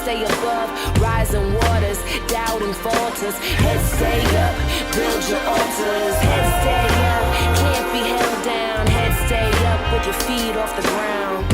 stay above rising waters, doubting falters. Head stay up, build your altars. Head stay up, can't be held down. Head stay up with your feet off the ground.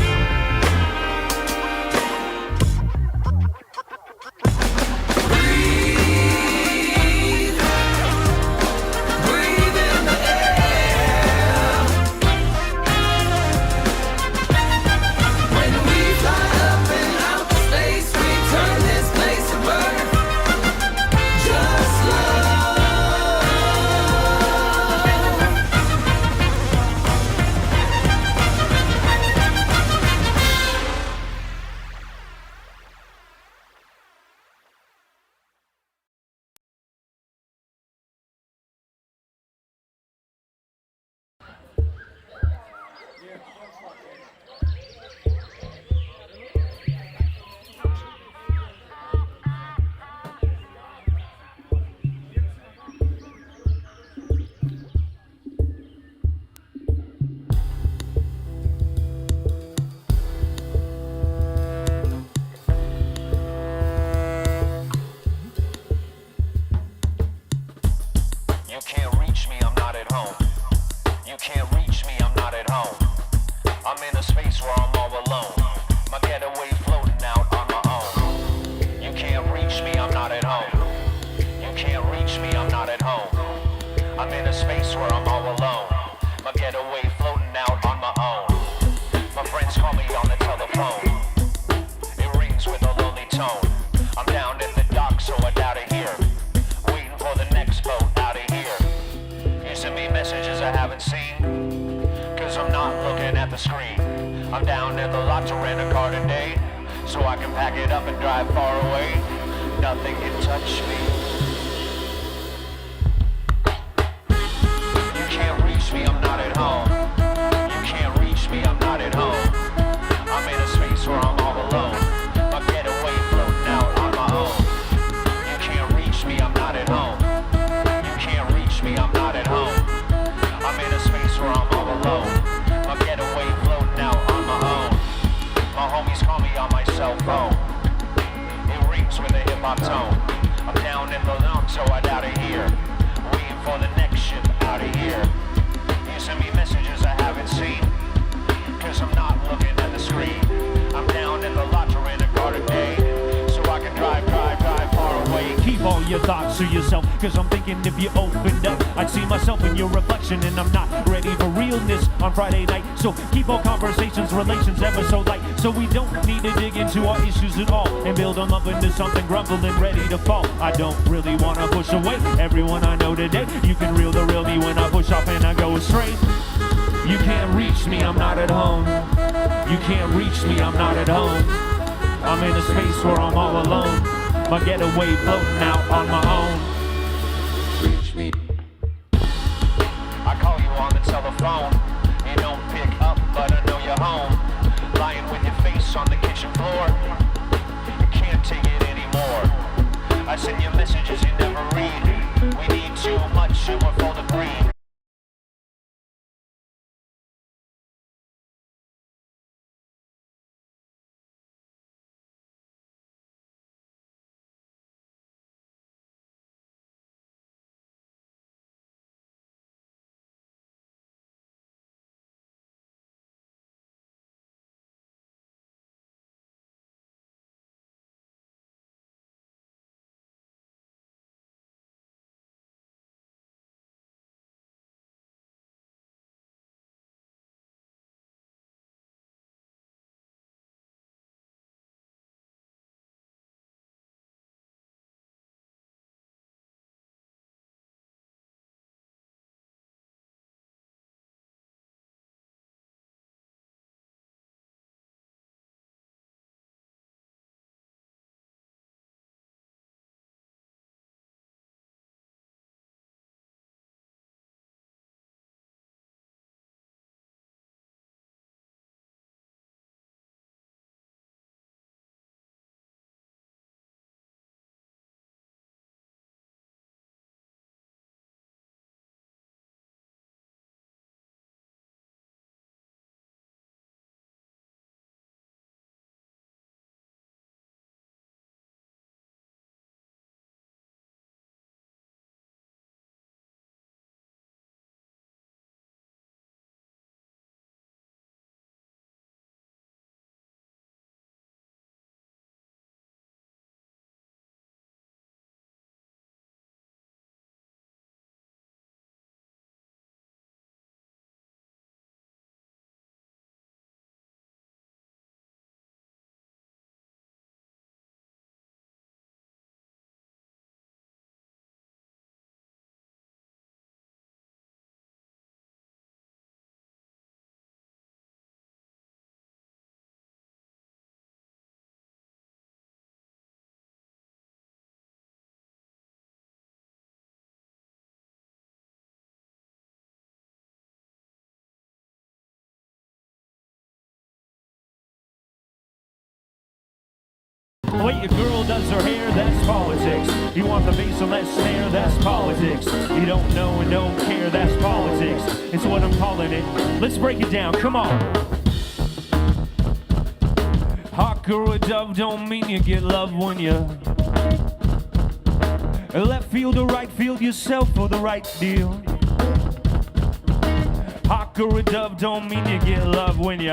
You can't reach me, I'm not at home. You can't reach me, I'm not at home. I'm in a space where I'm all alone. My getaway floating out on my own. You can't reach me, I'm not at home. You can't reach me, I'm not at home. I'm in a space where I'm all alone. My getaway floating out on my own. My friends call me on the telephone. It rings with a lonely tone. I'm down in the dock, so I doubt it here. Waiting for the next boat out of here. You send me messages I haven't seen, cause I'm not looking at the screen. I'm down at the lot to rent a car today, so I can pack it up and drive far away. Nothing can touch me. You can't reach me, I'm not at home. You can't reach me, I'm not at home. I'm in a space where I'm all alone. My getaway floating out on my own. You can't reach me, I'm not at home. You can't reach me, I'm not at home. I'm in a space where I'm all alone. My getaway floating out on my own. My homies call me on my cell phone. It rings with a hip-hop tone. I'm down in the lump, so I doubt it here. Waiting for the next ship out of here. You send me messages I haven't seen, cause I'm not looking at the screen. I'm down in the lot to rent a car today, so I can drive far away. Keep all your thoughts to yourself, cause I'm thinking if you opened up, I'd see myself in your reflection, and I'm not ready for realness on Friday night. So keep all conversations, relations ever so light, so we don't need to dig into our issues at all, and build them up into something grumbling ready to fall. I don't really wanna push away everyone I know today. You can reel the real me when I push off and I go astray. You can't reach me, I'm not at home. You can't reach me, I'm not at home. I'm in a space where I'm all alone. My getaway floating out on my own. Reach me. I call you on the telephone. You don't pick up, but I know you're home. Lying with your face on the kitchen floor. You can't take it anymore. I send you messages you never read. We need too much, and we're full to breathe. The way your girl does her hair, that's politics. You want the bass and less snare, that's politics. You don't know and don't care, that's politics. It's what I'm calling it. Let's break it down, come on. Hawk or a dove don't mean you get love when you left field or right field yourself for the right deal. Hawk or a dove don't mean you get love when you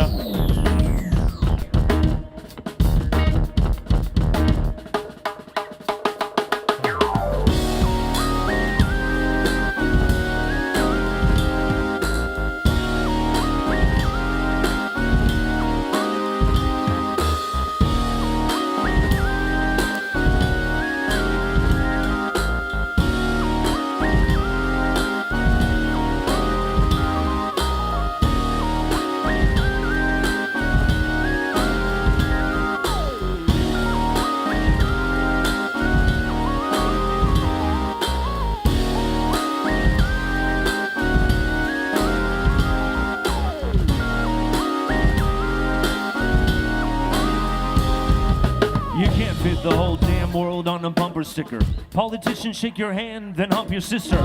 the whole damn world on a bumper sticker. Politicians shake your hand, then hump your sister.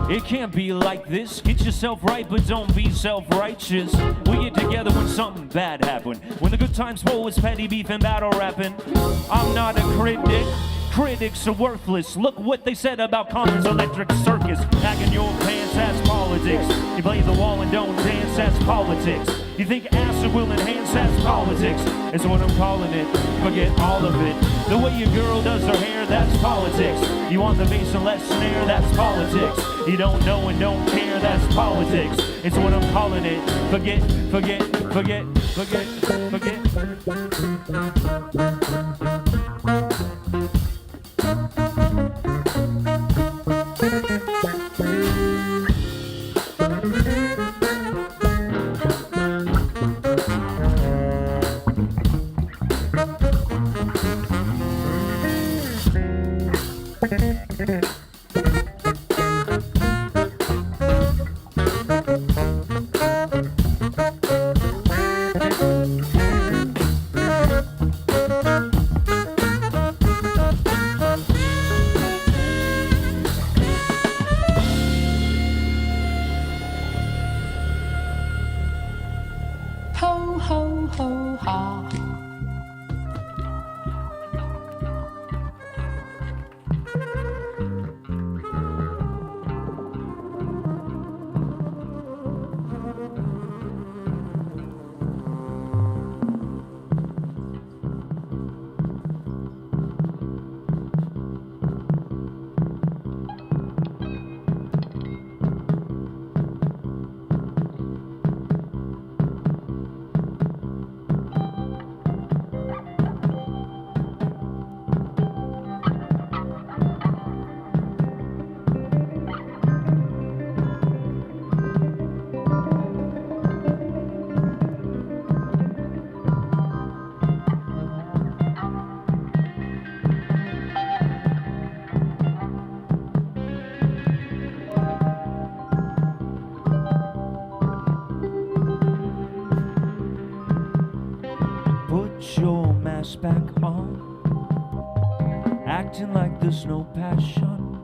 It can't be like this. Get yourself right, but don't be self-righteous. We get together when something bad happened. When the good times roll, it's petty beef and battle rapping. I'm not a critic. Critics are worthless. Look what they said about Common's electric circus. Hacking your pants, that's politics. You play the wall and don't dance, that's politics. You think acid will enhance, that's politics. It's what I'm calling it. Forget all of it. The way your girl does her hair, that's politics. You want the bass and less snare, that's politics. You don't know and don't care, that's politics. It's what I'm calling it. Forget, forget, forget, forget, forget. Back on, acting like there's no passion.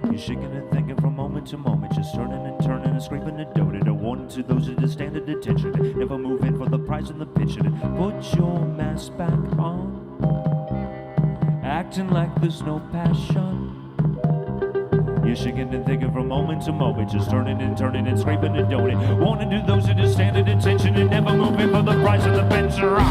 You're shaking and thinking from moment to moment, just turning and turning and scraping and doting. A warning to those that stand at attention, never move in for the prize and the pitching. Put your mask back on, acting like there's no passion. You're shaking and thinking from moment to moment, just turning and turning and scraping and doting. Warning to those that stand at attention and never move in for the prize and the pitching.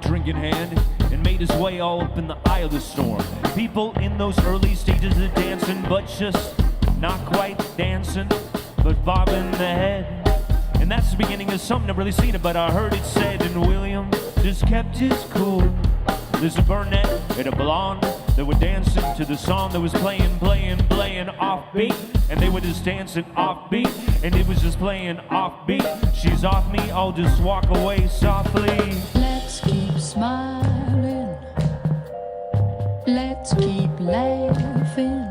Drink in hand and made his way all up in the eye of the storm. People in those early stages of dancing, but just not quite dancing, but bobbing the head. And that's the beginning of something I've really seen it, but I heard it said, and William just kept his cool. There's a brunette and a blonde They were dancing to the song that was playing offbeat. And they were just dancing offbeat. And it was just playing offbeat. She's off me, I'll just walk away softly. Let's keep smiling. Let's keep laughing.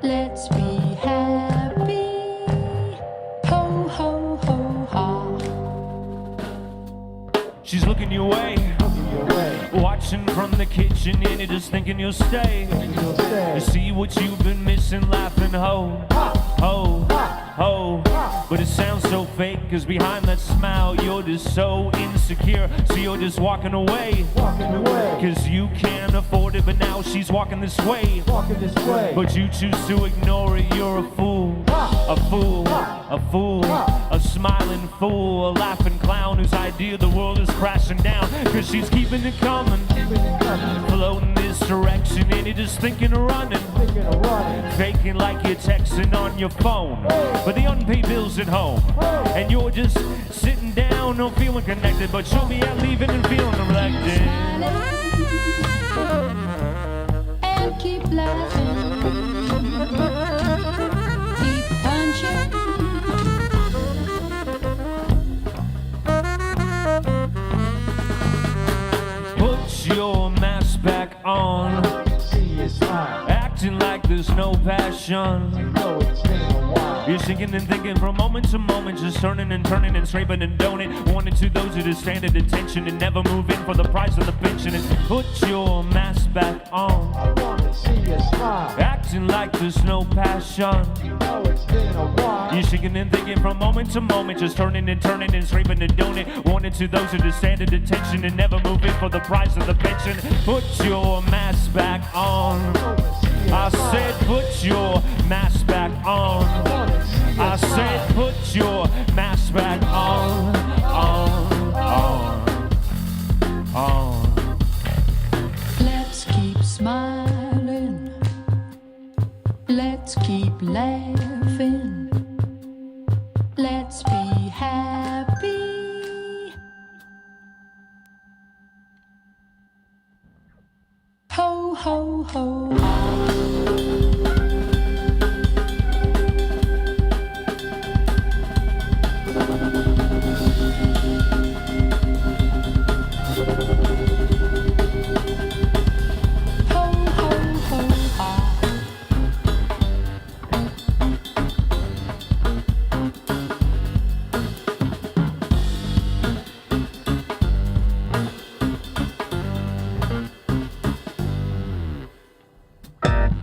Let's be happy. Ho, ho, ho, ha. She's looking your way. Watching from the kitchen and you're just thinking you'll stay. You see what you've been missing, laughing ho, ho, ho. But it sounds so fake, cause behind that smile you're just so insecure. So you're just walking away. Cause you can't afford it, but now she's walking this way. But you choose to ignore it, you're a fool. A fool, a fool, a smiling fool, a laughing clown whose idea the world is crashing down. Cause she's keeping it coming, floating this direction, and you're just thinking of running, faking like you're texting on your phone, but the unpaid bills at home, and you're just sitting down, no feeling connected, but you'll be out leaving and feeling elected. And keep laughing. Keep punching. Put your mask back on, acting like there's no passion. You're sinking and thinking from moment to moment, just turning and turning and scraping and doning. Wanted to those who just stand at attention and never move in for the price of the pension. And put your mask back on, acting like there's no passion. You're shaking and thinking from moment to moment, just turning and turning and scraping and doning. Wanted to those who just stand at attention and never move in for the price of the pension. Put your mask back on. I said put your mask back on. I said put your mask back on. Let's keep smiling. Let's keep laughing. Let's be happy. Ho, ho, ho, ha.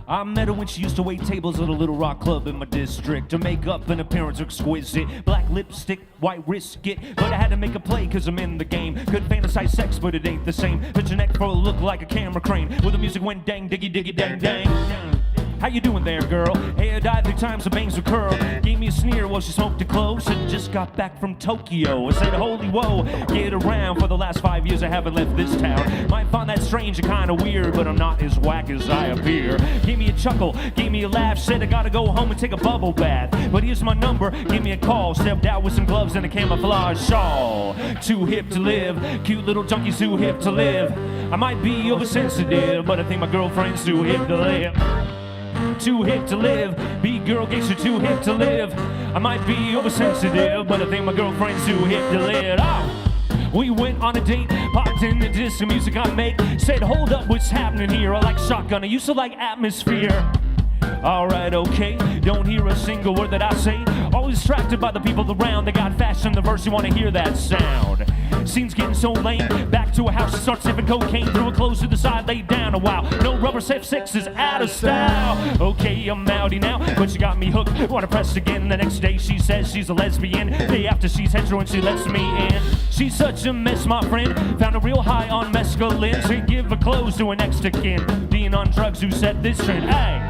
I met her when she used to wait tables at a little rock club in my district. Her makeup and appearance are exquisite. Black lipstick, white wristlet. But I had to make a play cause I'm in the game. Could fantasize sex but it ain't the same. Put your neck for a look like a camera crane. Where the music went dang, diggy, diggy, dang, dang. How you doing there, girl? Hair dyed 3 times, her bangs were curled. Gave me a sneer while she smoked a clove. Said just got back from Tokyo. I said, holy whoa, get around. For the last 5 years I haven't left this town. Might find that strange and kinda weird, but I'm not as whack as I appear. Gave me a chuckle, gave me a laugh. Said I gotta go home and take a bubble bath. But here's my number, give me a call. Stepped out with some gloves and a camouflage shawl. Too hip to live, cute little junkies too hip to live. I might be oversensitive, but I think my girlfriend's too hip to live. Too hip to live, B-girl gangster too hip to live. I might be oversensitive, but I think my girlfriend's too hip to live. Oh! We went on a date, popped in the disco music I make. Said, hold up, what's happening here? I like shotgun, I used to like atmosphere. Alright, okay, don't hear a single word that I say. Always distracted by the people around. They got fast in the verse, you wanna hear that sound. Scene's getting so lame. Back to a house, she starts sipping cocaine. Threw her clothes to the side, laid down a while. No rubber, safe 6 is out of style. Okay, I'm outie now, but she got me hooked. Wanna press again the next day. She says she's a lesbian. Day after she's hetero and she lets me in. She's such a mess, my friend. Found a real high on mescaline. So give her clothes to an next of kin. Being on drugs, who set this trend? Hey!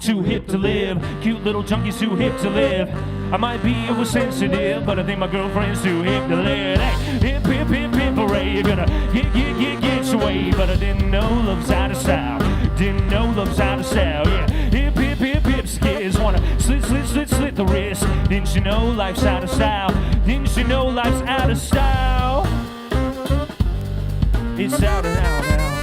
Too hip to live, cute little junkies too hip to live. I might be oversensitive, but I think my girlfriend's too hip to live. Hey, hip, hip, hip, hip, hooray, you're gonna get your way. But I didn't know love's out of style. Didn't know love's out of style, yeah. Hip, hip, hip, hip, skids wanna slit the wrist. Didn't you know life's out of style? Didn't you know life's out of style? It's out and out now.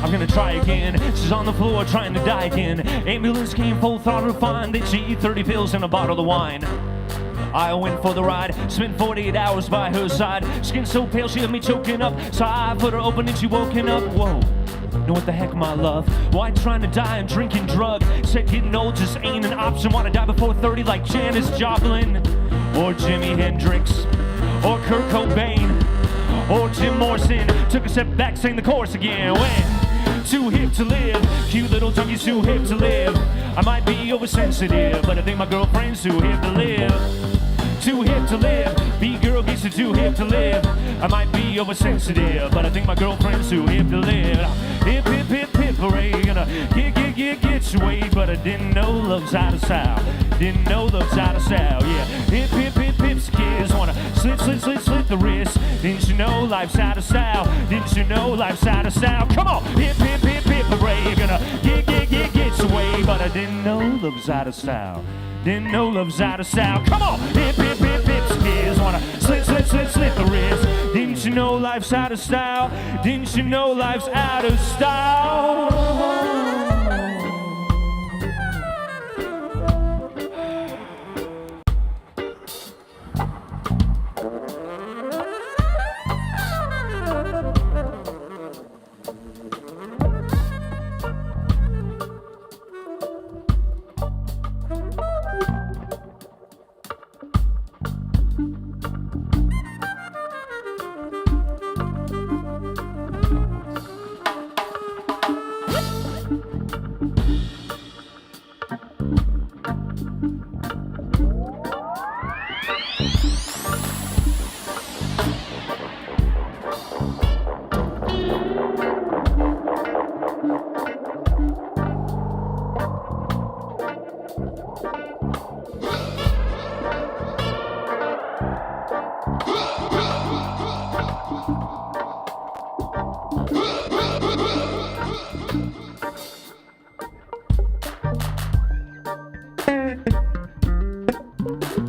I'm gonna try again. She's on the floor trying to die again. Ambulance came full throttle to find that she eat 30 pills and a bottle of wine. I went for the ride, spent 48 hours by her side. Skin so pale she had me choking up, so I put her open and she woken up. Whoa, know what the heck, my love? Why trying to die and drinking drug? Said getting old just ain't an option. Wanna die before 30 like Janis Joplin, or Jimi Hendrix, or Kurt Cobain, or Jim Morrison. Took a step back, sang the chorus again. Went too hip to live, cute little junkies too hip to live. I might be oversensitive, but I think my girlfriend's too hip to live. Too hip to live, B-girl gets you too hip to live. I might be oversensitive, but I think my girlfriend's too hip to live. Hip, hip, hip, hip, hooray, gonna get your way. But I didn't know love's out of style, didn't know love's out of style, yeah. Hip, hip, hip, hips, kids wanna slit, slit, slit, slit the wrist. Didn't you know life's out of style, didn't you know life's out of style? Come on, hip, hip, hip, hip, hooray, gonna get your way. But I didn't know love's out of style, didn't know love's out of style. Come on, hip, hip, hip, hip, kids wanna slit, slit, slit, slit the wrist. Didn't you know life's out of style? Didn't you know life's out of style?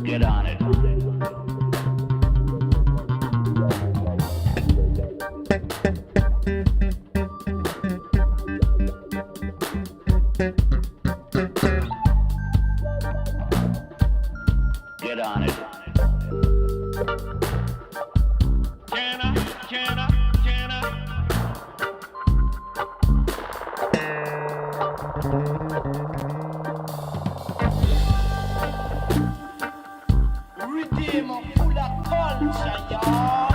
Get on it. Get on it. Can I? Rhythm full of culture, y'all.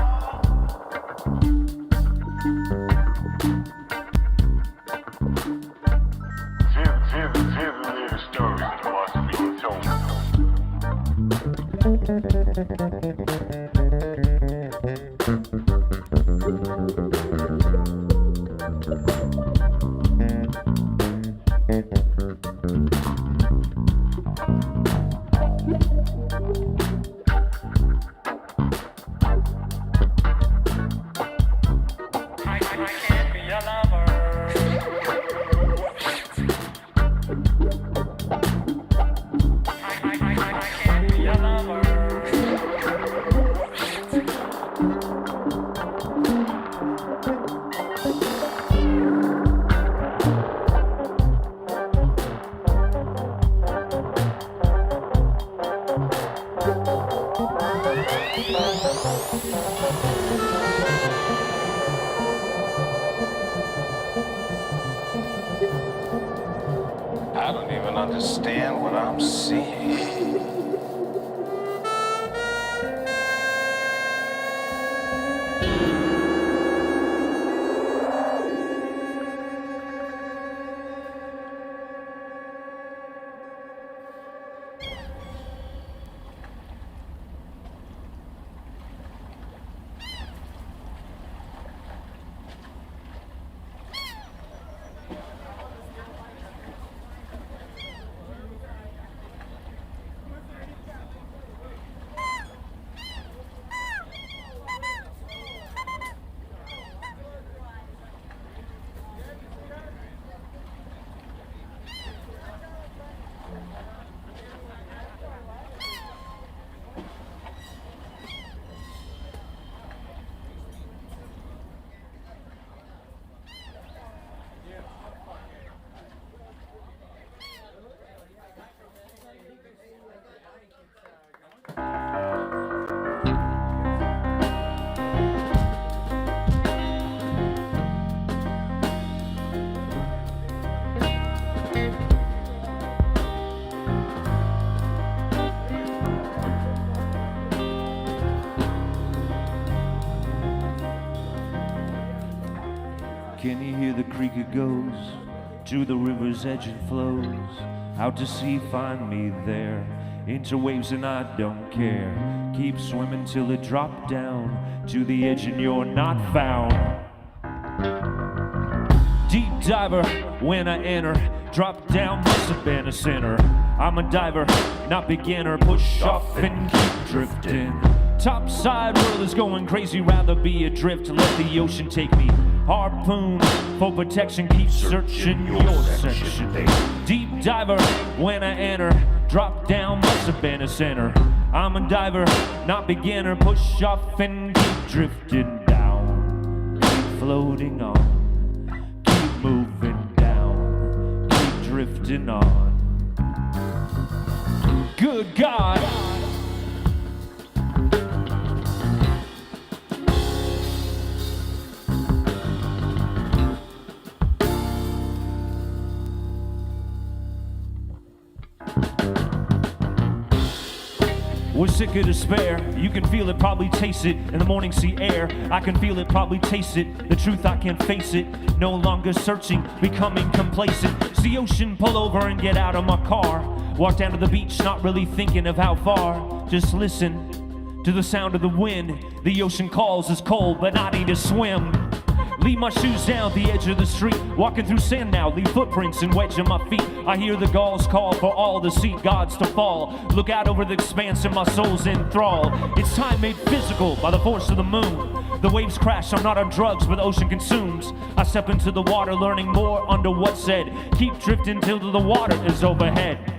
Little stories that must be told. I don't even understand what I'm seeing. Can you hear the creek it goes? To the river's edge it flows. Out to sea, find me there. Into waves and I don't care. Keep swimming till it drop down to the edge and you're not found. Deep diver when I enter. Drop down, must have been a sinner. I'm a diver, not beginner. Push off and keep drifting. Topside world is going crazy, rather be adrift. Let the ocean take me. Harpoon for protection, keep searching your section. Deep diver when I enter. Drop down, must have been a sinner. I'm a diver, not beginner. Push off and keep drifting down. Keep floating on. Keep moving down. Keep drifting on. Good God. We're sick of despair. You can feel it, probably taste it. In the morning, see air. I can feel it, probably taste it. The truth, I can't face it. No longer searching, becoming complacent. See ocean, pull over and get out of my car. Walk down to the beach, not really thinking of how far. Just listen to the sound of the wind. The ocean calls, it's cold, but I need to swim. Leave my shoes down at the edge of the street. Walking through sand now, leave footprints and wedge in my feet. I hear the gulls call for all the sea gods to fall. Look out over the expanse and my soul's enthralled. It's time made physical by the force of the moon. The waves crash, I'm not on drugs, but the ocean consumes. I step into the water, learning more under what's said. Keep drifting till the water is overhead.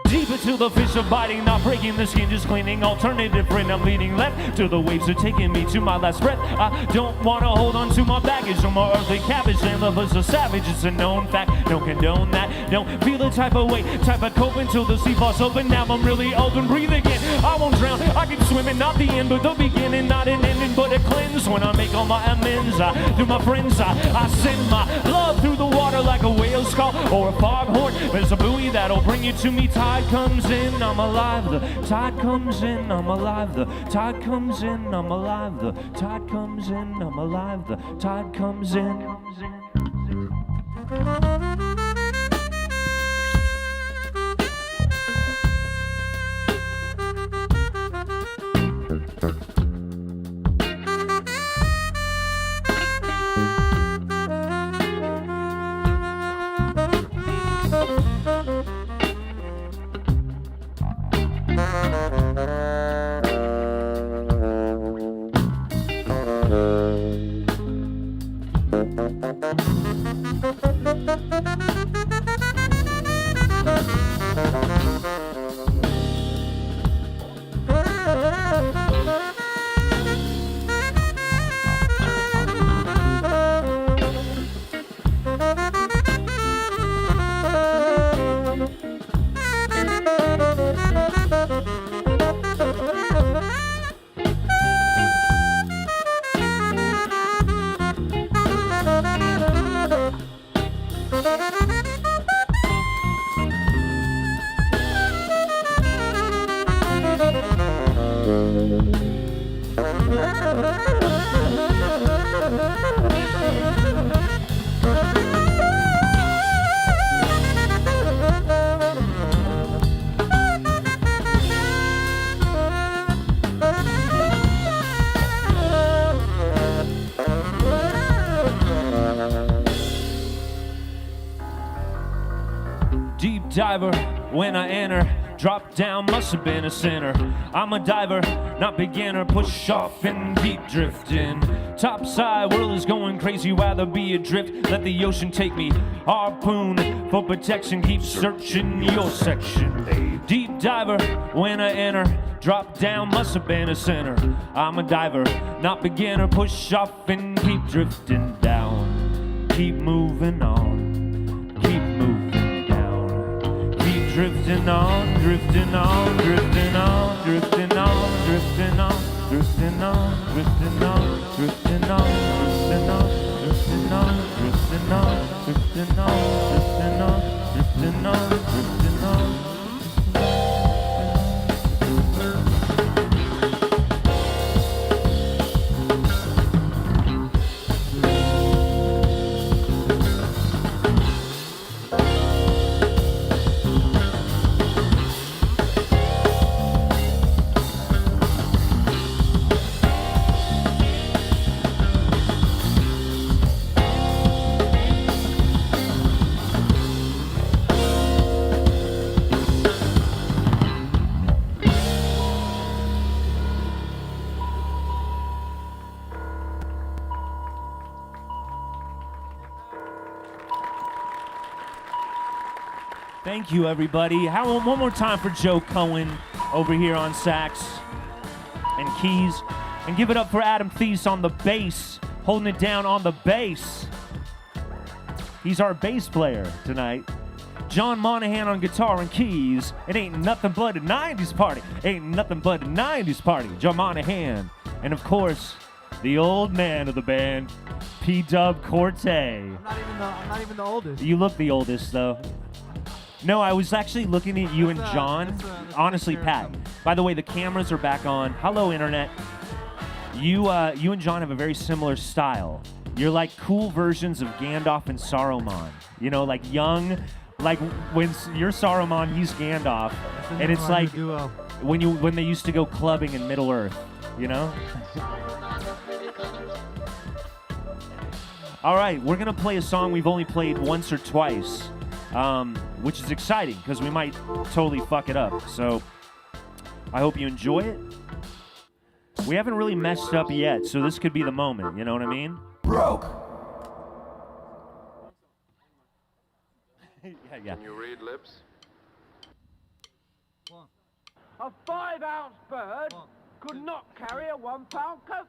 Deep until the fish are biting, not breaking the skin, just cleaning. Alternative friend, I'm leaning left till the waves are taking me to my last breath. I don't want to hold on to my baggage or my earthly cabbage. And love is a savage, it's a known fact. Don't condone that, don't feel the type of way, type of cope until the sea falls open. Now I'm really open, breathe again. I won't drown, I keep swimming, not the end, but the beginning, not an ending, but a cleanse. When I make all my amends, through my friends, I send my love through the water like a whale's call or a foghorn. There's a buoy that'll bring you to me. Tide comes in, I'm alive. The tide comes in, I'm alive. The tide comes in, I'm alive. The tide comes in, I'm alive. The tide comes in. Diver when I enter, drop down, must have been a sinner. I'm a diver, not beginner, push off and keep drifting. Topside world is going crazy, rather be adrift. Let the ocean take me, harpoon for protection, keep searching your section. Deep diver when I enter, drop down, must have been a sinner. I'm a diver, not beginner, push off and keep drifting down. Keep moving on, keep moving. Drifting on, drifting on, drifting on, drifting on, drifting on, drifting on, drifting on, drifting on, drifting on, drifting on, drifting on, drifting on, drifting on, drifting on, drifting on. Thank you, everybody. One more time for Joe Cohen over here on sax and keys. And give it up for Adam Theis on the bass, holding it down on the bass. He's our bass player tonight. Jon Monahan on guitar and keys. It ain't nothing but a 90s party. Ain't nothing but a 90s party. Jon Monahan. And of course, the old man of the band, P-Dub Korte. I'm not even the oldest. You look the oldest, though. No, I was actually looking at you and John. Honestly, Pat. By the way, the cameras are back on. Hello, Internet. You and John have a very similar style. You're like cool versions of Gandalf and Saruman. You know, like young, like when you're Saruman, he's Gandalf, and it's like when they used to go clubbing in Middle Earth. You know. All right, we're gonna play a song we've only played once or twice, which is exciting because we might totally fuck it up. So I hope you enjoy it. We haven't really messed up yet, so this could be the moment. You know what I mean? Broke. Yeah. Can you read lips? A 5-ounce bird could not carry a 1-pound coat.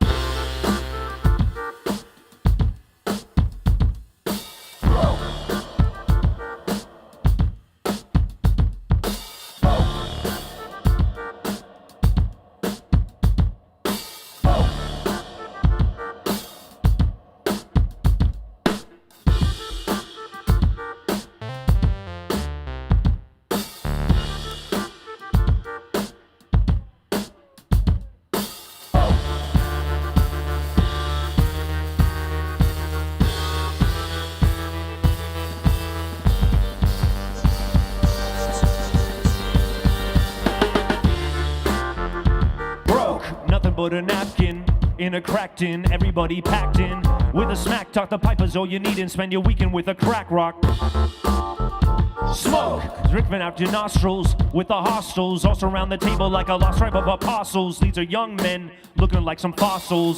But a napkin in a cracked in, everybody packed in with a smack talk. The pipers all you need and spend your weekend with a crack rock. Smoke dripping out your nostrils with the hostels, also around the table like a lost tribe of apostles. These are young men looking like some fossils.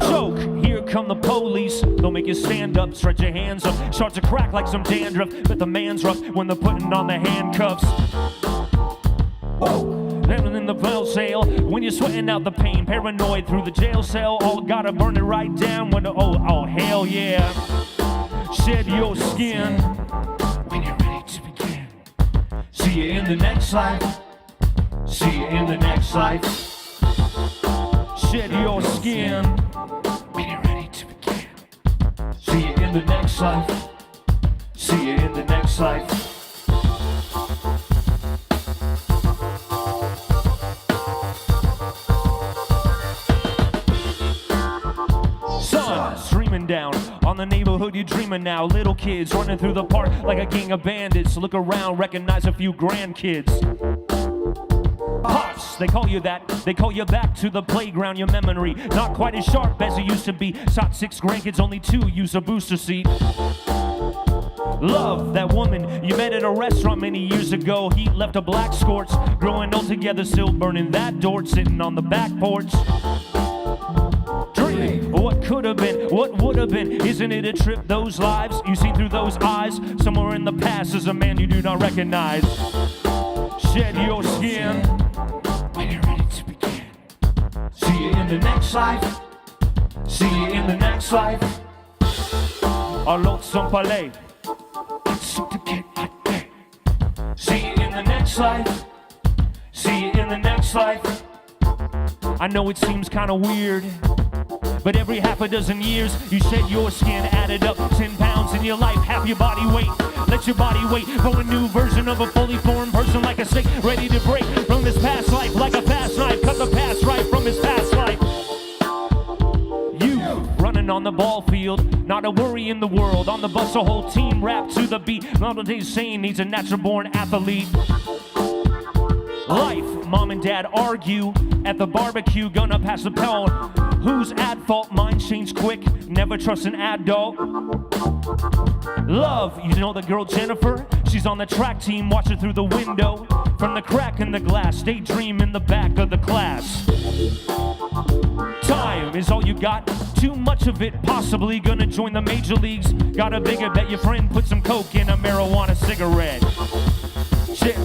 Choke, here come the police. They'll make you stand up, stretch your hands up, start to crack like some dandruff. But the man's rough when they're putting on the handcuffs. Whoa. Then in the bell sale, when you're sweating out the pain, paranoid through the jail cell, all gotta burn it right down when the, oh hell yeah. Shed your skin when you're ready to begin. See you in the next life. See you in the next life. Shed your skin when you're ready to begin. See you in the next life. See you in the next life. Streaming down on the neighborhood you're dreaming now. Little kids running through the park like a gang of bandits. Look around, recognize a few grandkids. Pops, they call you that. They call you back to the playground. Your memory not quite as sharp as it used to be. Shot 6 grandkids, only 2 use a booster seat. Love, that woman you met at a restaurant many years ago. Heat left a black scorch, growing old together, still burning that door, sitting on the back porch. Dream, what could have been, what would have been. Isn't it a trip, those lives you see through those eyes? Somewhere in the past is a man you do not recognize. Shed your skin when you're ready to begin. See you in the next life. See you in the next life. Our l'autre sont palais. See you in the next life. See you in the next life. I know it seems kind of weird, but every half a dozen years you shed your skin, added up 10 pounds in your life, half your body weight. Let your body wait for a new version of a fully formed person, like a snake ready to break from this past life. Like a fast knife, cut the past right from his past life. You running on the ball field, not a worry in the world. On the bus, a whole team wrapped to the beat. Modern day saying needs a natural born athlete. Life, mom and dad argue at the barbecue, gonna pass the pill. Who's at fault? Mind change quick, never trust an adult. Love, you know the girl Jennifer? She's on the track team, watch her through the window. From the crack in the glass, daydream in the back of the class. Time is all you got, too much of it, possibly gonna join the major leagues. Got a bigger bet your friend put some coke in a marijuana cigarette. Shit.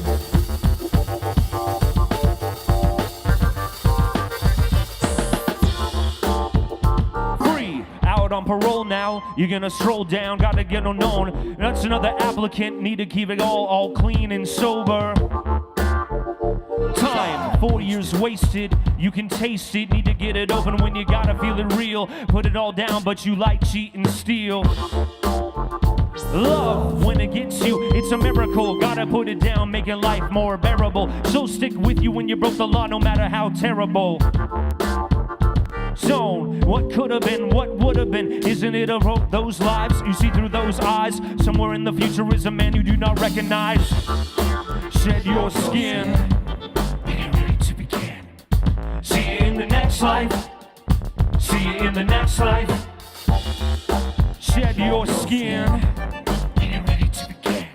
Free, out on parole now, you're gonna stroll down, gotta get known. That's another applicant, need to keep it all clean and sober. Time, 4 years wasted, you can taste it, need to get it open when you gotta feel it real. Put it all down, but you like, cheat, and steal. Love, when it gets you, it's a miracle. Gotta put it down, making life more bearable. So stick with you when you broke the law, no matter how terrible. Zone, what could have been, what would have been. Isn't it a road, those lives you see through those eyes? Somewhere in the future is a man you do not recognize. Shed your skin. See you in the next life. See you in the next life. Shed your skin. Getting ready to begin.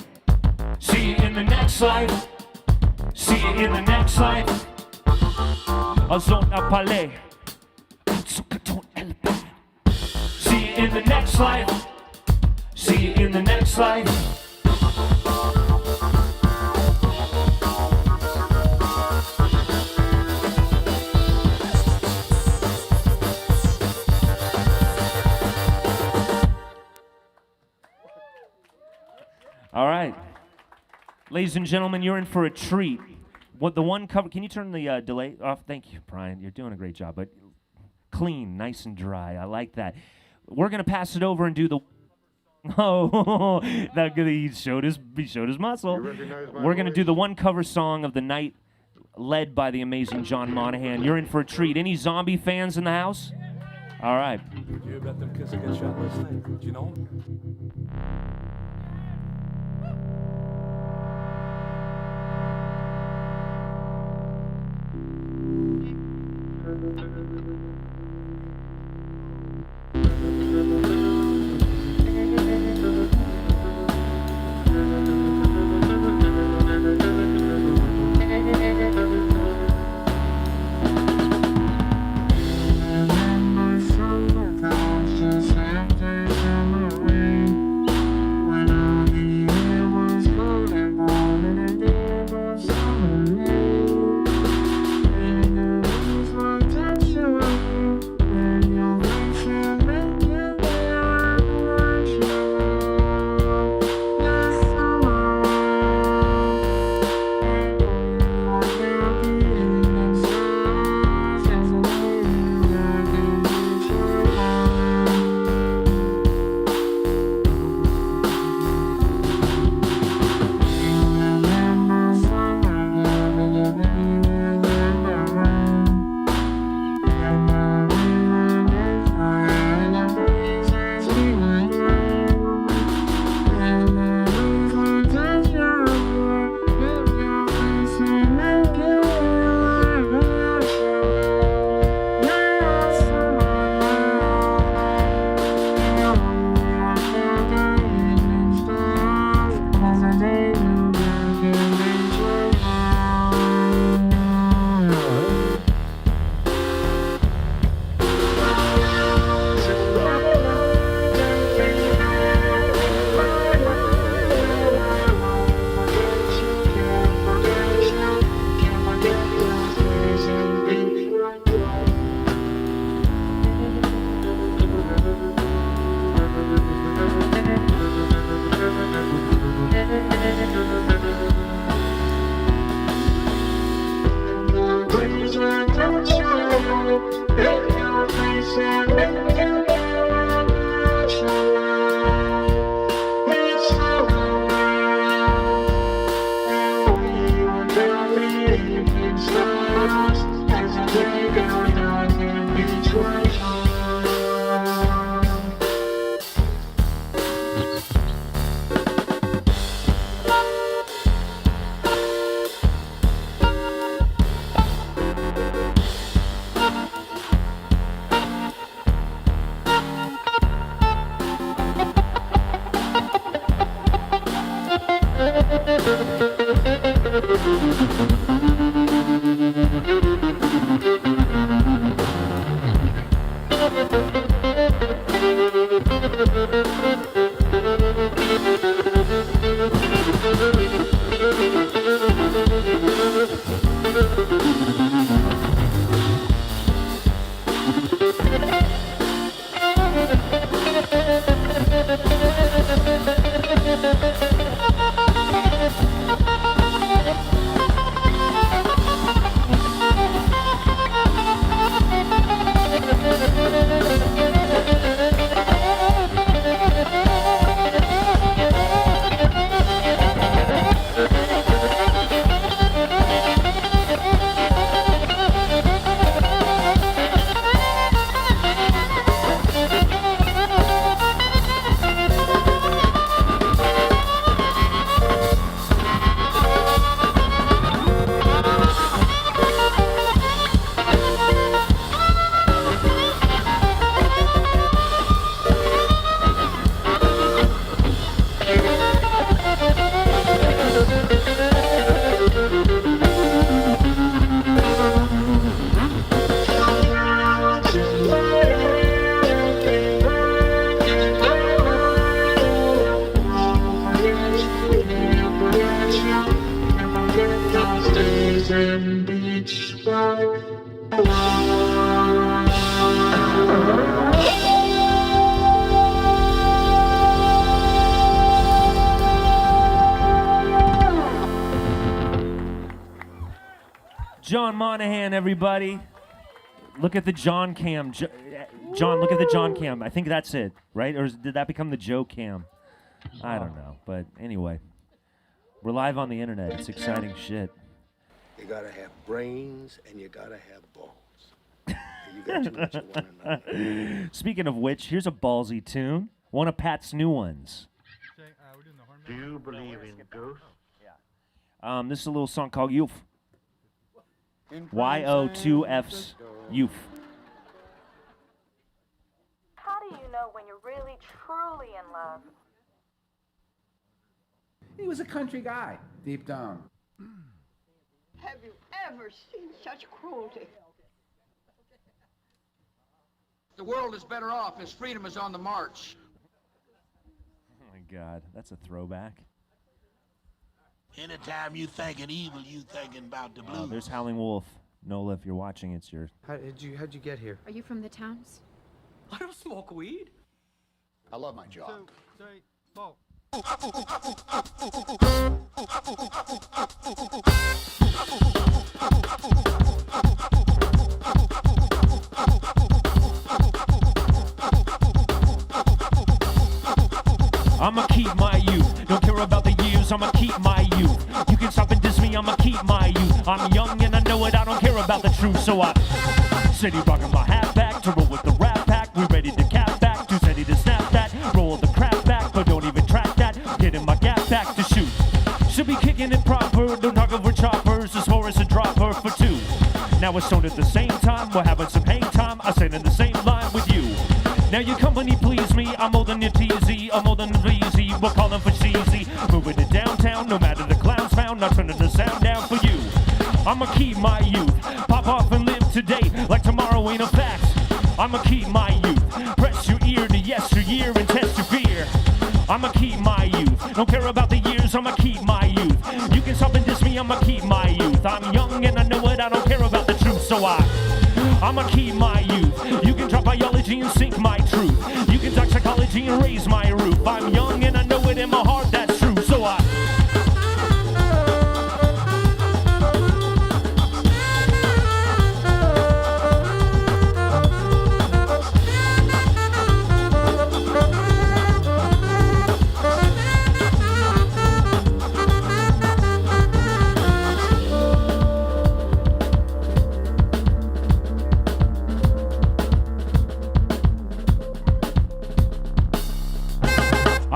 See you in the next life. See you in the next life. A zone à parler. See you in the next life. See you in the next life. All right. Ladies and gentlemen, you're in for a treat. What the one cover, can you turn the delay off? Thank you, Brian. You're doing a great job, but clean, nice and dry. I like that. We're going to pass it over and do the Oh, that he showed his muscle. We're going to do the one cover song of the night led by the amazing Jon Monahan. You're in for a treat. Any zombie fans in the house? All right. You bet them kids will get shot last night. Do you know? Jon Monahan, everybody. Look at the John cam. John, look at the John cam. I think that's it, right? Or did that become the Joe cam? I don't know. But anyway, we're live on the internet. It's exciting shit. You gotta have brains and you gotta have balls. You got too much of one another. Speaking of which, here's a ballsy tune. One of Pat's new ones. Do you believe in ghosts? This is a little song called Youth. Y-O-2-F's Youth. How do you know when you're really, truly in love? He was a country guy, deep down. Have you ever seen such cruelty? The world is better off as freedom is on the march. Oh my God, that's a throwback. Anytime you thinking evil, you thinking about the blues. There's Howling Wolf. Nola, if you're watching, it's yours. How'd you get here? Are you from the towns? I don't smoke weed. I love my job. I'ma keep my youth. Don't care about the years, I'ma keep my youth. You can stop and diss me, I'ma keep my youth. I'm young and I know it, I don't care about the truth. So I steady rocking my hat back to roll with the rap pack. We ready to cap back, too steady to snap that. Roll the crap back, but don't even track that. Get in my gap back to shoot. Should be kicking it proper, don't talk over choppers. As far as a dropper for two. Now we're stoned at the same time, we're having some hang time. I stand in the same line with you. Now your company please me, I'm more than your TZ, I'm more than VZ, we're calling for cheesy. Moving to downtown, no matter the clowns found, not turning the sound down for you. I'ma keep my youth, pop off and live today, like tomorrow ain't a fact. I'ma keep my youth, press your ear to yesteryear and test your fear. I'ma keep my youth, don't care about the years, I'ma keep my youth. You can stop and diss me, I'ma keep my youth. I'm young and I know it, I don't care about the truth, so I'ma keep my youth. You can drop biology and sink my truth. You can talk psychology and raise my roof. I'm young and I know it in my heart, that's true, so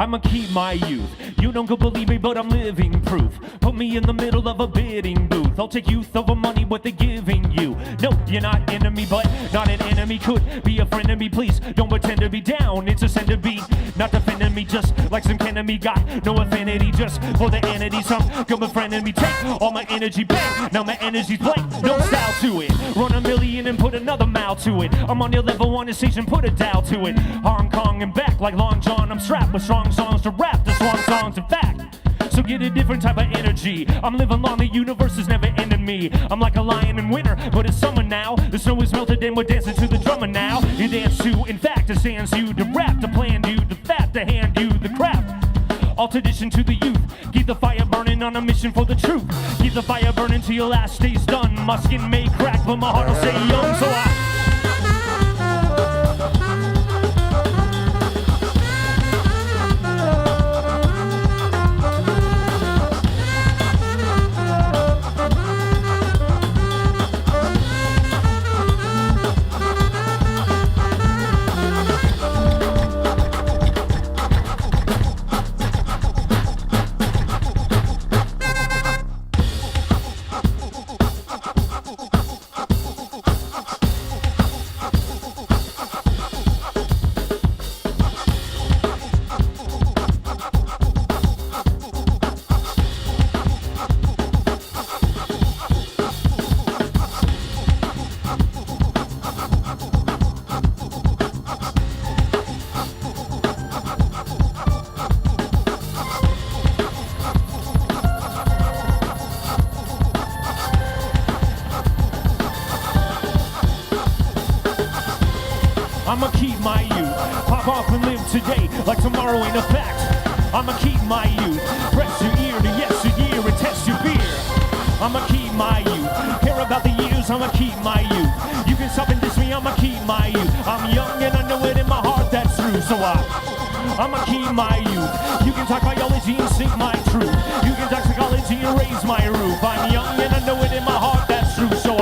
I'ma keep my youth. You don't go believe me, but I'm living proof. Put me in the middle of a bidding booth. I'll take youth over money, what they're giving you. No, you're not enemy, but not an enemy. Could be a friend of me, please. Don't pretend to be down. It's a sin to be not defending me, just like some enemy. Got no affinity, just for the entity. Some good befriending me. Take all my energy back. Now my energy's blank. No style to it. Run a million and put another mile to it. I'm on your level one station, put a dial to it. Hong Kong and back like Long John. I'm strapped with strong songs to rap the swan songs, in fact. So get a different type of energy. I'm living long, the universe is never ending me. I'm like a lion in winter, but it's summer now. The snow is melted and we're dancing to the drummer now. You dance to, in fact, it stands you to rap, to plan you, the fat, to hand you the crap. All tradition to the youth. Keep the fire burning on a mission for the truth. Keep the fire burning till your last day's done. My skin may crack, but my heart will stay young, so I'ma keep my youth. Pop off and live today like tomorrow ain't a fact. I'ma keep my youth. Press your ear to yes your year and test your fear. I'ma keep my youth. Care about the years, I'ma keep my youth. You can stop and diss me, I'ma keep my youth. I'm young and I know it in my heart that's true, so I'ma keep my youth. You can talk biology and sing my truth. You can talk psychology and raise my roof. I'm young and I know it in my heart that's true, so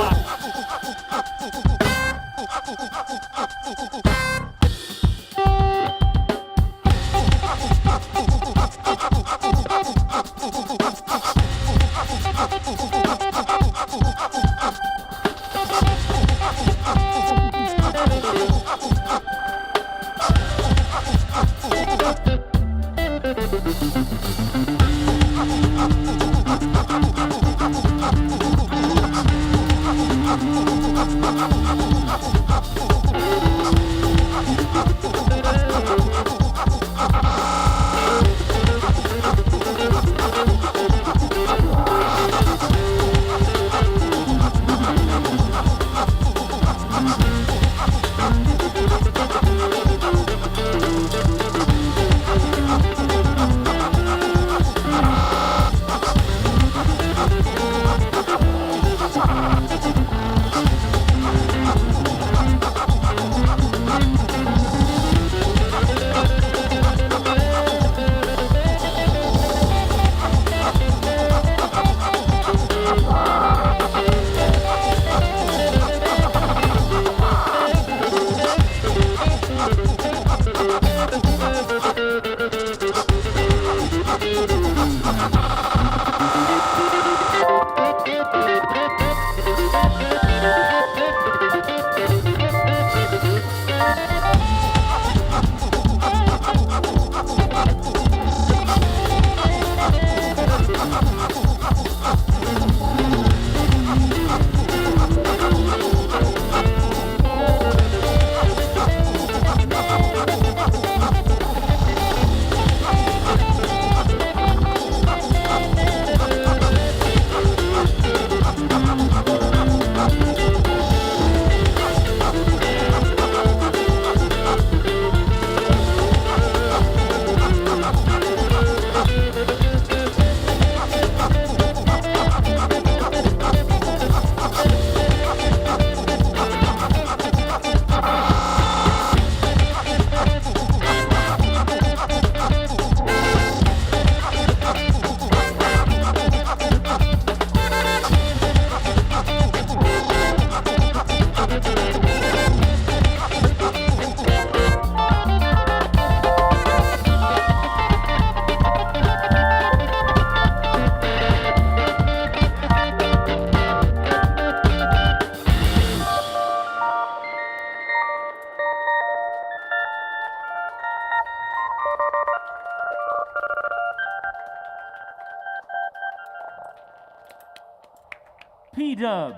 P-Dub.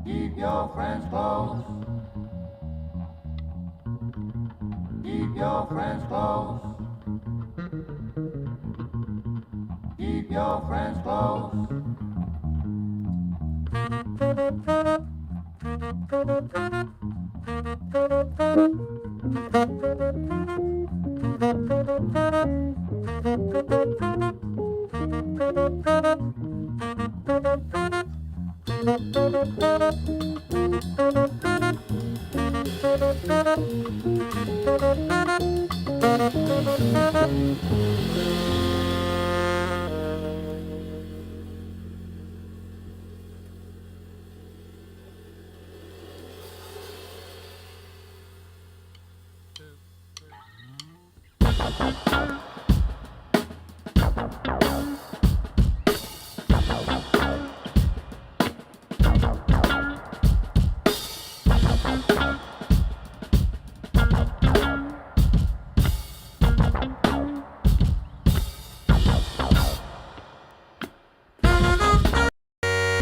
Keep your friends close. Keep your friends close. Keep your friends close.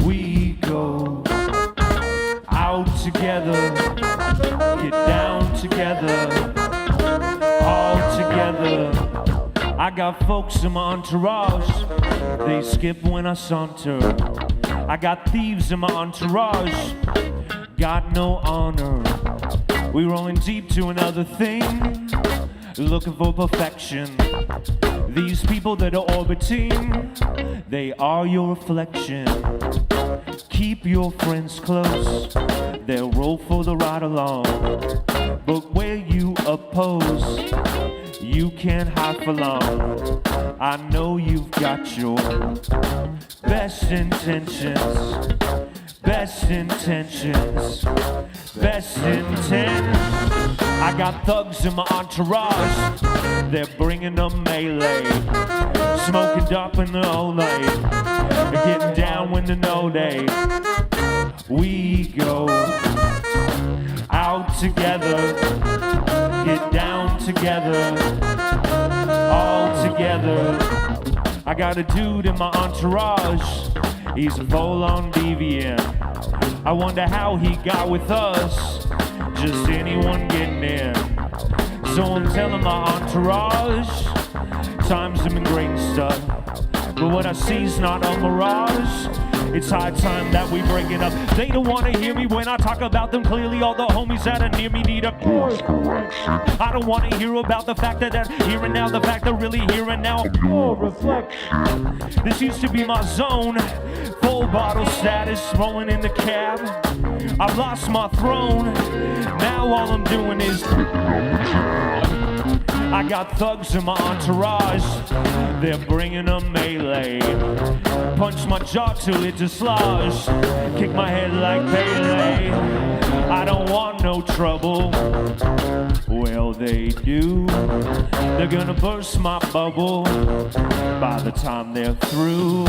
We go out together, get down together, all together. I got folks in my entourage, they skip when I saunter. I got thieves in my entourage, got no honor. We rolling deep to another thing, looking for perfection. These people that are orbiting, they are your reflection. Keep your friends close, they'll roll for the ride along. But where you oppose, you can't hide for long. I know you've got your best intentions, best intentions, best intent. I got thugs in my entourage, they're bringing a melee, smoking up in the Olay, getting down when the no day. We go out together, get down together, all together. I got a dude in my entourage, he's a full-on deviant. I wonder how he got with us, just anyone getting in. So I'm telling my entourage, times have been great and stuff, but what I see's not a mirage. It's high time that we break it up. They don't want to hear me when I talk about them clearly. All the homies that are near me need a course correction. I don't want to hear about the fact that they're here and now, the fact they're really here and now. More reflection. This used to be my zone. Full bottle status, rolling in the cab. I've lost my throne. Now all I'm doing is I got thugs in my entourage, they're bringing a melee. Punch my jaw till it dislodge, kick my head like Pele. I don't want no trouble, well they do. They're gonna burst my bubble by the time they're through.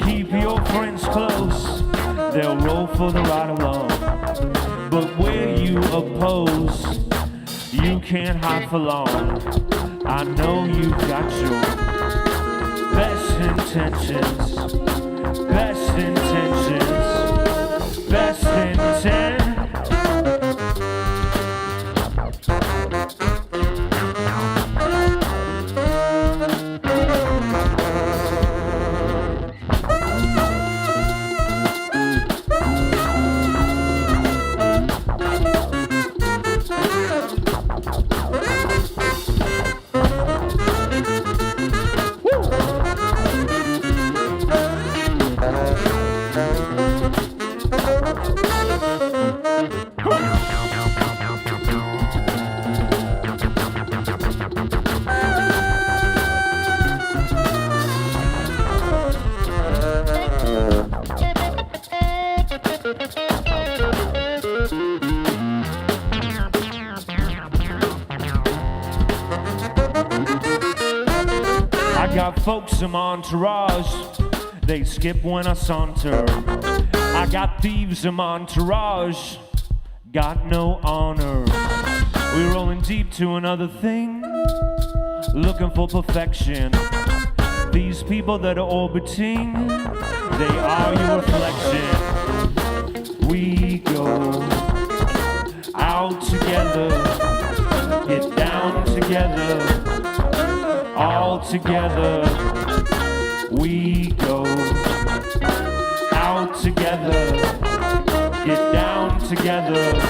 Keep your friends close, they'll roll for the ride along. But where you oppose, you can't hide for long. I know you've got your best intentions, best intentions, best intent. I got folks in my entourage, They skip when I saunter. I got thieves in my entourage, got no honor. We rolling deep to another thing, looking for perfection. These people that are orbiting, they are your reflection. We go out together, get down together, all together. We go out together, get down together,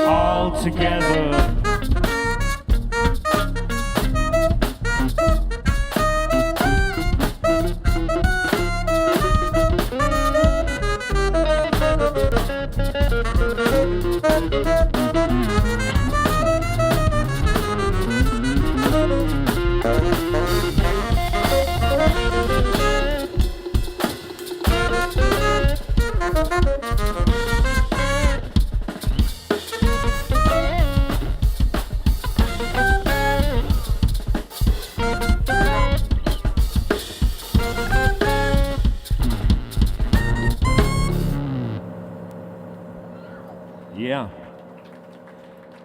all together.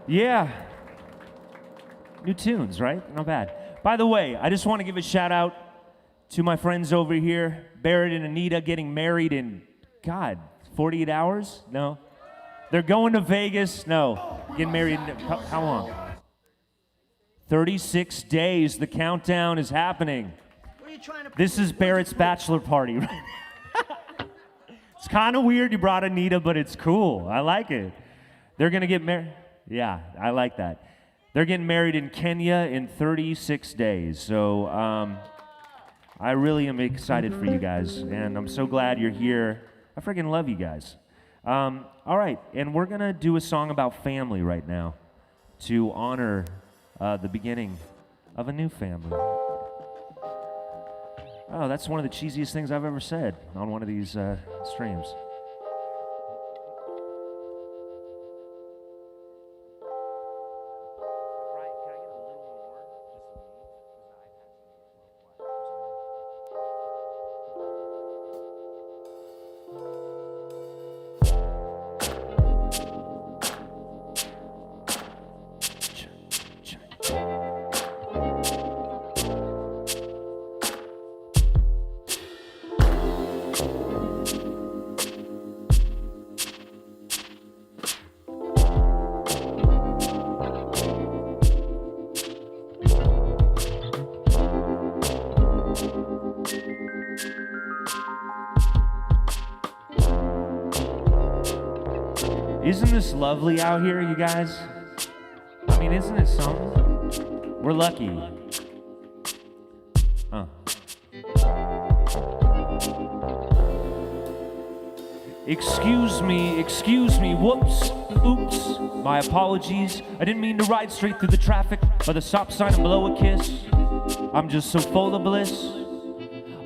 Yeah. New tunes, right? Not bad. By the way, I just want to give a shout out to my friends over here, Barrett and Anita, getting married in, 48 hours? No. They're going to Vegas? No. Getting married in, how long? 36 days. The countdown is happening. This is Barrett's bachelor party right now. It's kind of weird you brought Anita, but it's cool. I like it. They're going to get married. Yeah, I like that. They're getting married in Kenya in 36 days. So I really am excited for you guys, and I'm so glad you're here. I freaking love you guys. All right, and we're going to do a song about family right now to honor the beginning of a new family. Oh, that's one of the cheesiest things I've ever said on one of these streams. Isn't this lovely out here, you guys? I mean, isn't it something? We're lucky. Excuse me, whoops, oops, my apologies. I didn't mean to ride straight through the traffic by the stop sign and blow a kiss. I'm just so full of bliss.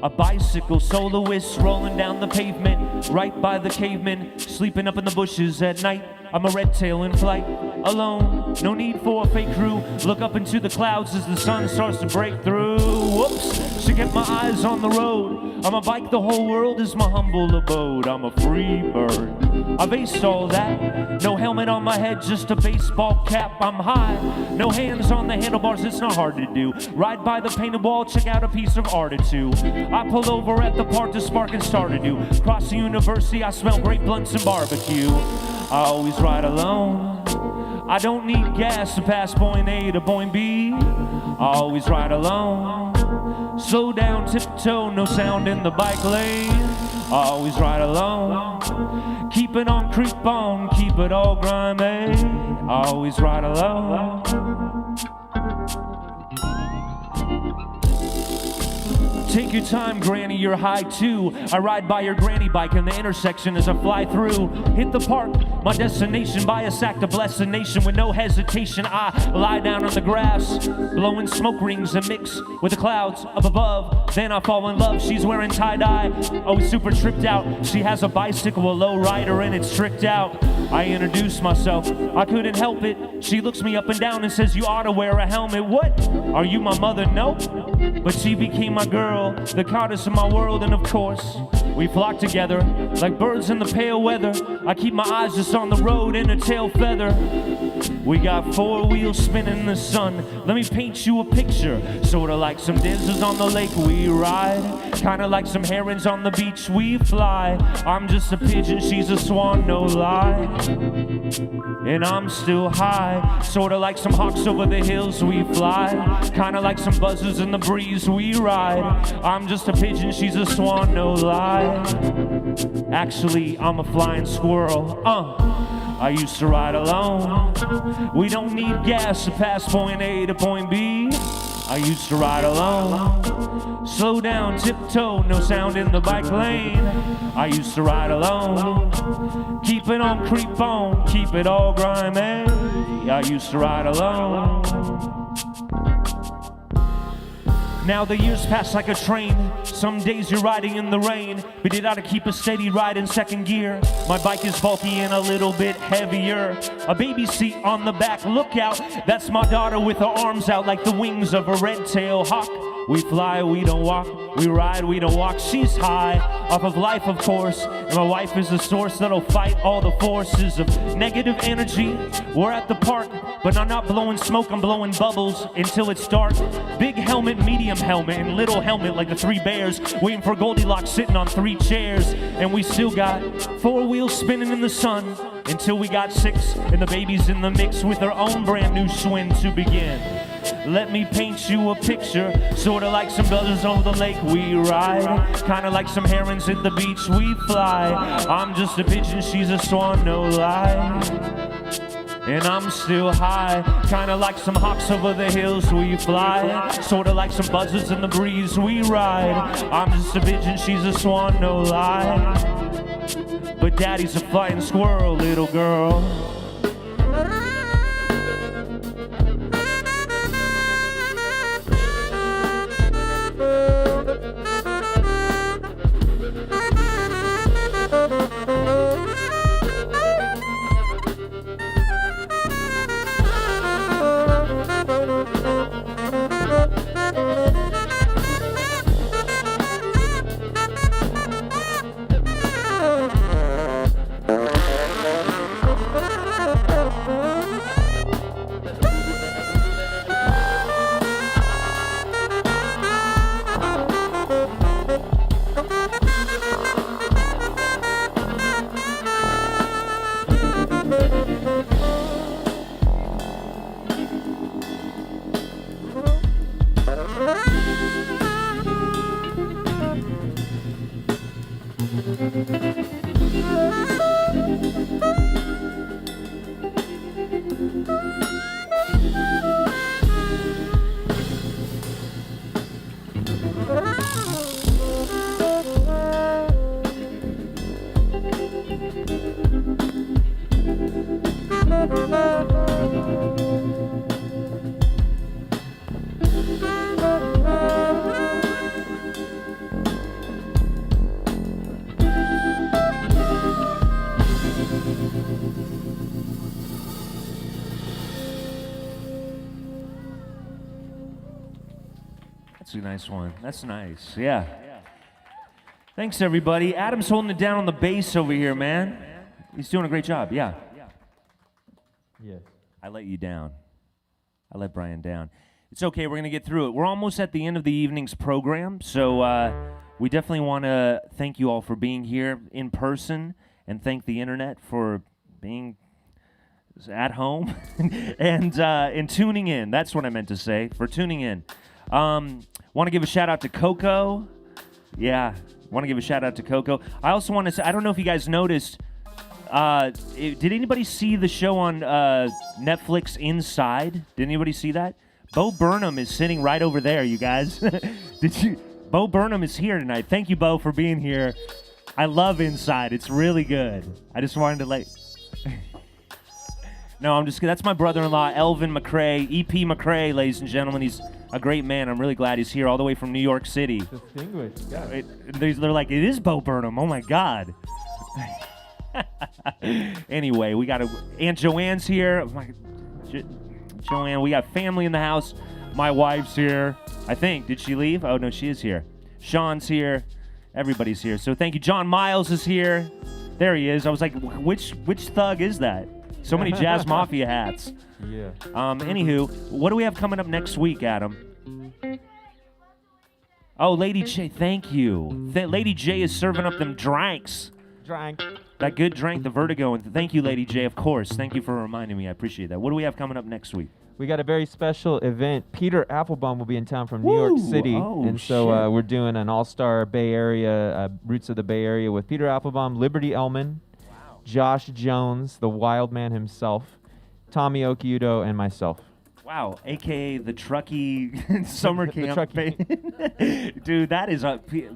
A bicycle soloist rolling down the pavement, right by the caveman, sleeping up in the bushes at night. I'm a red tail in flight, alone, no need for a fake crew. Look up into the clouds as the sun starts to break through. Whoops, to get my eyes on the road. I'm a bike, the whole world is my humble abode. I'm a free bird, I've aced all that. No helmet on my head, just a baseball cap. I'm high, no hands on the handlebars, it's not hard to do. Ride by the painted wall, check out a piece of art or two. I pull over at the park to spark and start anew. Cross the university, I smell grape blunts and barbecue. I always ride alone, I don't need gas to pass point A to point B. I always ride alone, slow down, tiptoe, no sound in the bike lane. I always ride alone, keep it on, creep on, keep it all grimy. I always ride alone. Take your time, granny, you're high too. I ride by your granny bike in the intersection as I fly through. Hit the park, my destination, buy a sack to bless the nation. With no hesitation, I lie down on the grass, blowing smoke rings and mix with the clouds up above. Then I fall in love, she's wearing tie-dye, always super tripped out. She has a bicycle, a low rider, and it's tricked out. I introduce myself, I couldn't help it. She looks me up and down and says, you ought to wear a helmet. What? Are you my mother? No. But she became my girl, the goddess of my world, and of course, we flock together like birds in the pale weather. I keep my eyes just on the road and a tail feather. We got 4 wheels spinning in the sun. Let me paint you a picture. Sorta like some dancers on the lake we ride. Kinda like some herons on the beach we fly. I'm just a pigeon, she's a swan, no lie. And I'm still high. Sorta like some hawks over the hills we fly. Kinda like some buzzers in the breeze we ride. I'm just a pigeon, she's a swan, no lie. Actually, I'm a flying squirrel. I used to ride alone. We don't need gas to pass point A to point B. I used to ride alone. Slow down, tiptoe, no sound in the bike lane. I used to ride alone. Keep it on, creep on, keep it all grimy. I used to ride alone. Now the years pass like a train. Some days you're riding in the rain, but you gotta keep a steady ride in second gear. My bike is bulky and a little bit heavier. A baby seat on the back, look out. That's my daughter with her arms out like the wings of a red-tailed hawk. We fly, we don't walk. We ride, we don't walk. She's high off of life, of course. And my wife is the source that'll fight all the forces of negative energy. We're at the park, but I'm not blowing smoke, I'm blowing bubbles until it's dark. Big helmet, medium helmet, and little helmet like the 3 bears. Waiting for Goldilocks sitting on 3 chairs. And we still got 4 wheels spinning in the sun until we got 6. And the baby's in the mix with her own brand new swing to begin. Let me paint you a picture, sorta like some buzzers over the lake we ride. Kinda like some herons at the beach we fly. I'm just a pigeon, she's a swan, no lie. And I'm still high, kinda like some hawks over the hills we fly. Sorta like some buzzards in the breeze we ride. I'm just a pigeon, she's a swan, no lie. But daddy's a flying squirrel, little girl. That's a nice one. That's nice. Yeah. Thanks, everybody. Adam's holding it down on the bass over here, man. He's doing a great job. Yeah. Yes. I let you down. I let Brian down. It's okay. We're going to get through it. We're almost at the end of the evening's program, so we definitely want to thank you all for being here in person and thank the internet for being at home and tuning in. That's what I meant to say, for tuning in. Want to give a shout out to Coco. Yeah, want to give a shout out to Coco. I also want to say, I don't know if you guys noticed, did anybody see the show on Netflix Inside? Did anybody see that? Bo Burnham is sitting right over there, you guys. Did you? Bo Burnham is here tonight. Thank you, Bo, for being here. I love Inside. It's really good. I just wanted to No, I'm just kidding. That's my brother-in-law, Elvin McCrae, E.P. McCrae, ladies and gentlemen. He's a great man. I'm really glad he's here all the way from New York City. Distinguished, yeah. They're like, it is Bo Burnham. Oh, my God. Anyway, we got Aunt Joanne's here. Joanne, we got family in the house. My wife's here. I think. Did she leave? Oh, no, she is here. Sean's here. Everybody's here. So thank you. John Miles is here. There he is. I was like, which thug is that? So many Jazz Mafia hats. Yeah. Anywho, what do we have coming up next week, Adam? Oh, Lady J, thank you. Lady J is serving up them drinks. Drink. That good drink, the Vertigo. And thank you, Lady J, of course. Thank you for reminding me. I appreciate that. What do we have coming up next week? We got a very special event. Peter Applebaum will be in town from New York City. Oh, and so we're doing an all-star Bay Area, Roots of the Bay Area with Peter Applebaum, Liberty Ellman, Josh Jones, the Wild Man himself, Tommy Okiudo, and myself. Wow, a.k.a. the Truckee summer camp. Dude, that is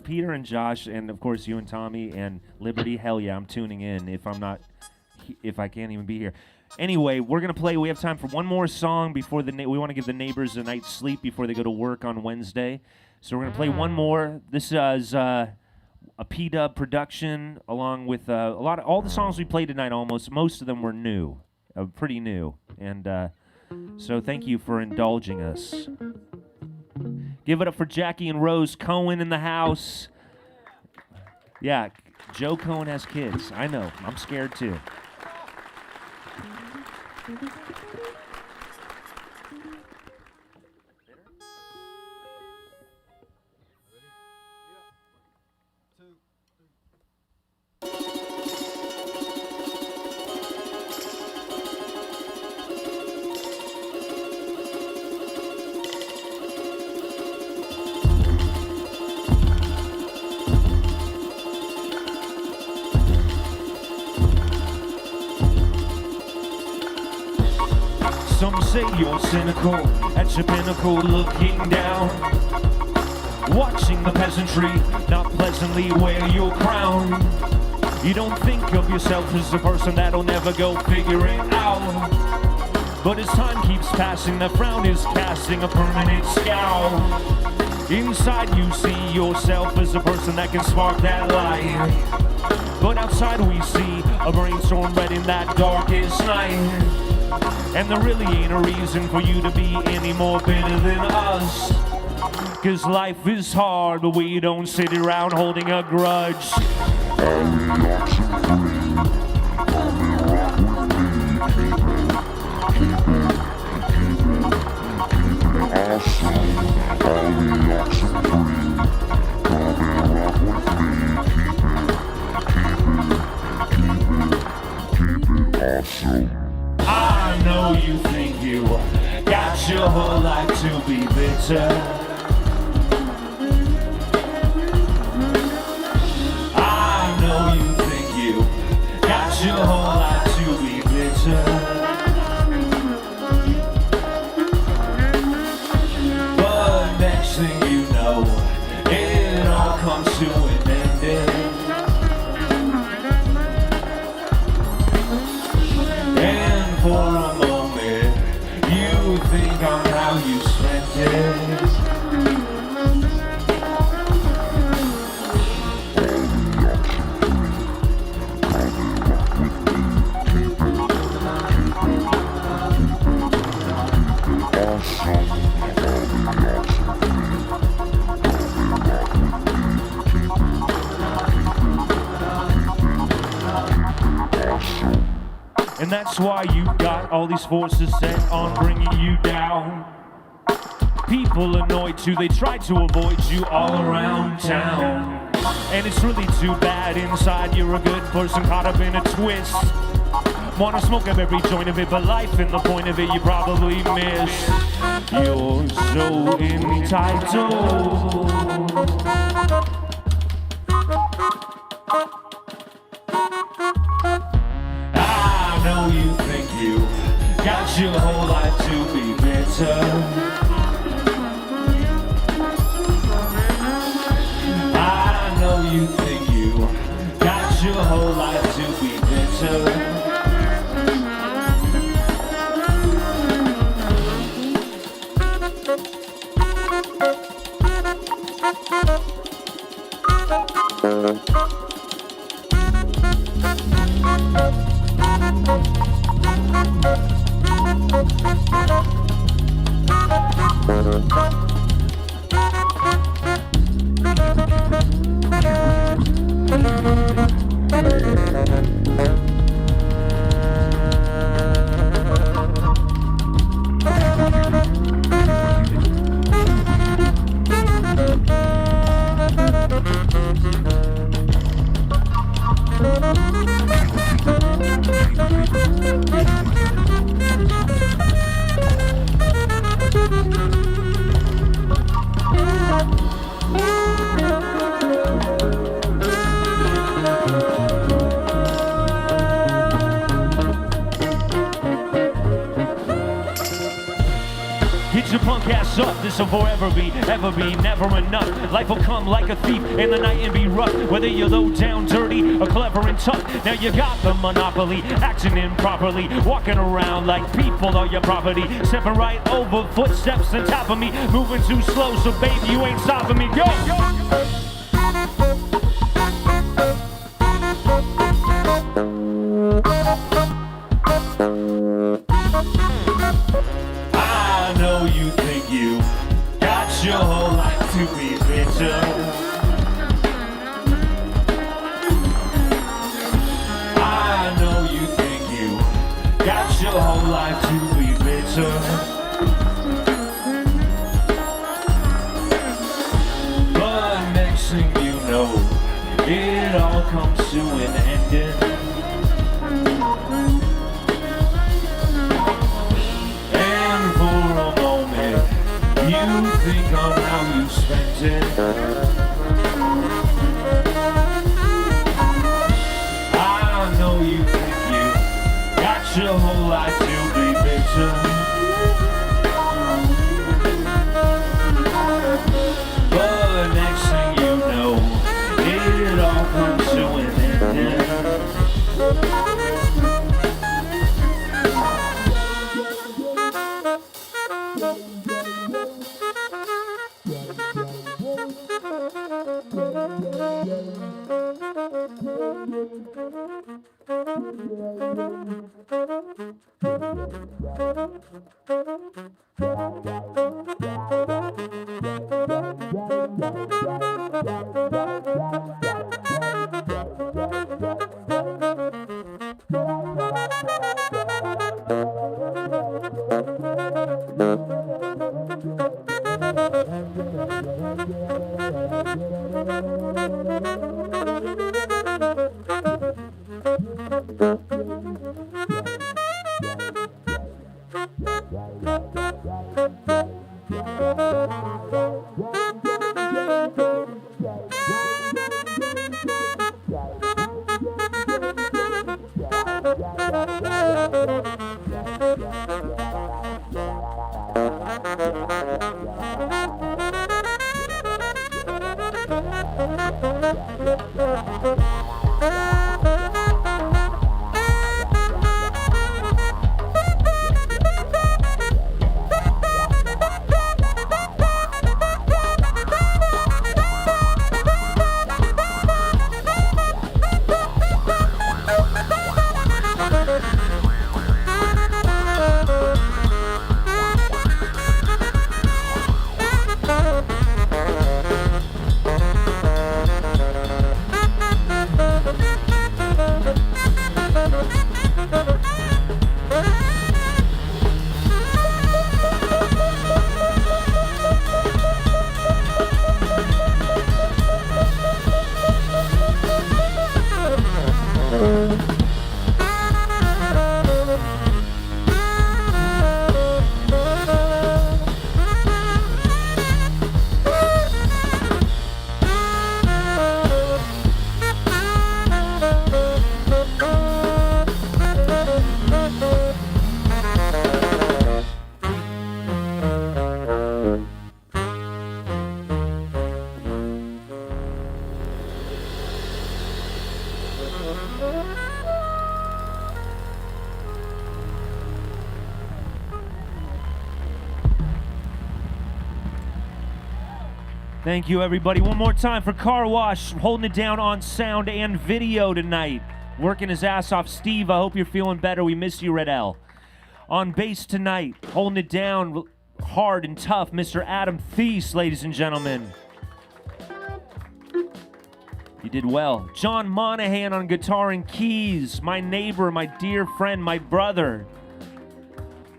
Peter and Josh, and of course you and Tommy and Liberty. Hell yeah, I'm tuning in if I can't even be here. Anyway, we're going to play. We have time for one more song before we want to give the neighbors a night's sleep before they go to work on Wednesday. So we're going to play one more. This is a P-Dub production along with all the songs we played tonight almost. Most of them were new, pretty new. And so thank you for indulging us. Give it up for Jackie and Rose Cohen in the house. Yeah, Joe Cohen has kids. I know. I'm scared too. Some say you're cynical, at your pinnacle looking down, watching the peasantry not pleasantly wear your crown. You don't think of yourself as a person that'll never go figure it out, but as time keeps passing, the frown is casting a permanent scowl. Inside you see yourself as a person that can spark that light, but outside we see a brainstorm red in that darkest night. And there really ain't a reason for you to be any more bitter than us, 'cause life is hard, but we don't sit around holding a grudge. I know you think you got your whole life to be bitter. I know you think you got your whole life to be bitter. But next thing you know, it all comes to an end. For a moment, you think on how you spent it. And that's why you got all these forces set on bringing you down. People annoyed you, they try to avoid you all around town. And it's really too bad inside you're a good person caught up in a twist. Wanna smoke up every joint of it, but life and the point of it you probably miss. You're so entitled. I know you think you got your whole life to be bitter. I know you think you got your whole life to be bitter. Get your punk ass up, this'll forever be, never enough. Life will come like a thief in the night and be rough. Whether you're low down, dirty, or clever and tough. Now you got the monopoly, acting improperly. Walking around like people are your property. Stepping right over footsteps on top of me. Moving too slow, so baby, you ain't stopping me. Go! I know you think you got your whole life to be bitter. I know you think you got your whole life to be bitter. But next thing you know, it all comes to an ending. You think on how you spent it. I know you think you got your whole life to be bitter. But next thing you know, it all comes to an end. Thank you, everybody. One more time for Car Wash, holding it down on sound and video tonight. Working his ass off. Steve, I hope you're feeling better. We miss you, Red L. On bass tonight, holding it down, hard and tough, Mr. Adam Theis, ladies and gentlemen. You did well. Jon Monahan on guitar and keys. My neighbor, my dear friend, my brother.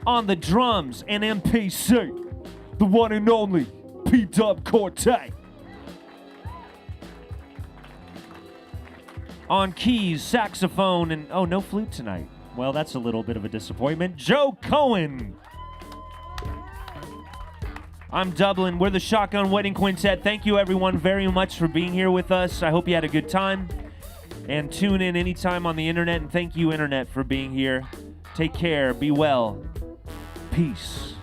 On the drums and MPC, the one and only P-Dub Korte. On keys, saxophone, and oh, no flute tonight. Well, that's a little bit of a disappointment. Joe Cohen. I'm Dublin. We're the Shotgun Wedding Quintet. Thank you, everyone, very much for being here with us. I hope you had a good time. And tune in anytime on the internet. And thank you, internet, for being here. Take care. Be well. Peace.